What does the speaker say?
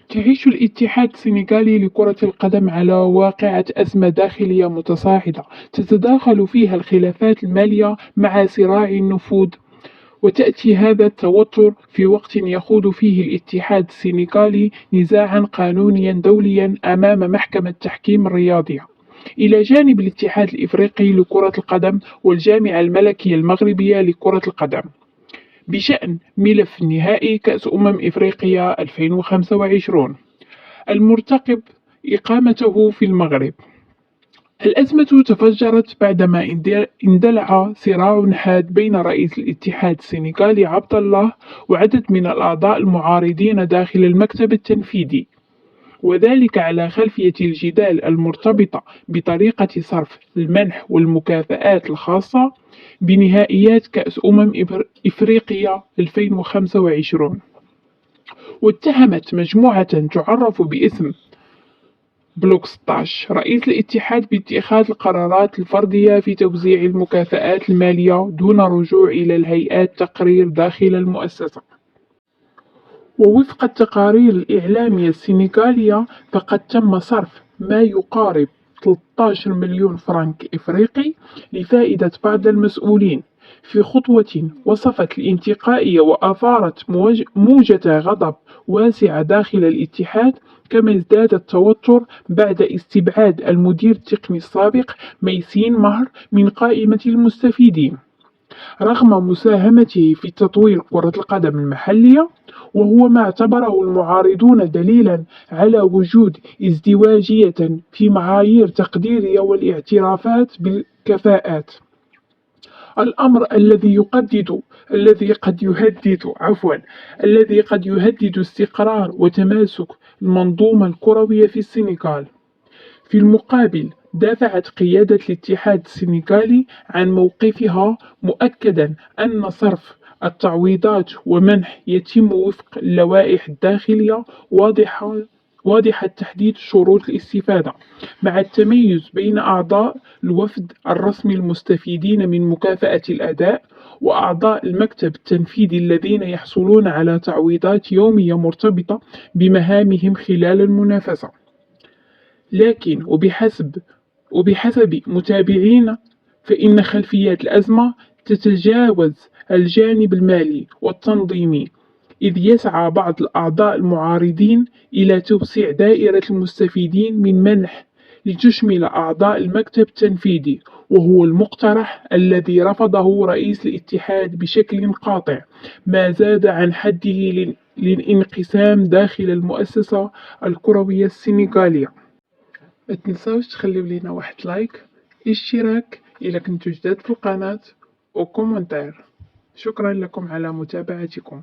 تعيش الاتحاد السنغالي لكرة القدم على واقعة أزمة داخلية متصاعدة تتداخل فيها الخلافات المالية مع صراع النفوذ، وتأتي هذا التوتر في وقت يخوض فيه الاتحاد السنغالي نزاعا قانونيا دوليا أمام محكمة التحكيم الرياضية، إلى جانب الاتحاد الإفريقي لكرة القدم والجامعة الملكية المغربية لكرة القدم بشأن ملف نهائي كأس إفريقيا 2025 المرتقب إقامته في المغرب. الأزمة تفجرت بعدما اندلع صراع حاد بين رئيس الاتحاد السنغالي عبد الله وعدد من الأعضاء المعارضين داخل المكتب التنفيذي، وذلك على خلفية الجدال المرتبطة بطريقة صرف المنح والمكافآت الخاصة بنهائيات كأس إفريقيا 2025. واتهمت مجموعة تعرف باسم بلوك 16 رئيس الاتحاد باتخاذ القرارات الفردية في توزيع المكافآت المالية دون رجوع إلى الهيئات تقرير داخل المؤسسة. ووفق التقارير الإعلامية السنغالية فقد تم صرف ما يقارب 13 مليون فرنك إفريقي لفائدة بعض المسؤولين في خطوة وصفت الانتقائية وأثارت موجة غضب واسعة داخل الاتحاد، كما ازداد التوتر بعد استبعاد المدير التقني السابق ميسين مهر من قائمة المستفيدين رغم مساهمته في تطوير كرة القدم المحلية، وهو ما اعتبره المعارضون دليلا على وجود ازدواجية في معايير تقديرية والاعترافات بالكفاءات. الأمر الذي قد يهدد استقرار وتماسك المنظومة الكروية في السنغال. في المقابل دافعت قيادة الاتحاد السنغالي عن موقفها، مؤكدا أن صرف التعويضات ومنح يتم وفق اللوائح الداخلية واضحة تحديد شروط الاستفادة، مع التميز بين أعضاء الوفد الرسمي المستفيدين من مكافأة الأداء وأعضاء المكتب التنفيذي الذين يحصلون على تعويضات يومية مرتبطة بمهامهم خلال المنافسة. لكن وبحسب متابعين فإن خلفيات الأزمة تتجاوز الجانب المالي والتنظيمي، إذ يسعى بعض الأعضاء المعارضين إلى توسيع دائرة المستفيدين من منح لتشمل أعضاء المكتب التنفيذي، وهو المقترح الذي رفضه رئيس الاتحاد بشكل قاطع، ما زاد عن حده للانقسام داخل المؤسسة الكروية السنغالية. ما تنساوش تخليو لينا واحد لايك، اشتراك إذا كنتو جداد في القناة، وكومنتير. شكرا لكم على متابعتكم.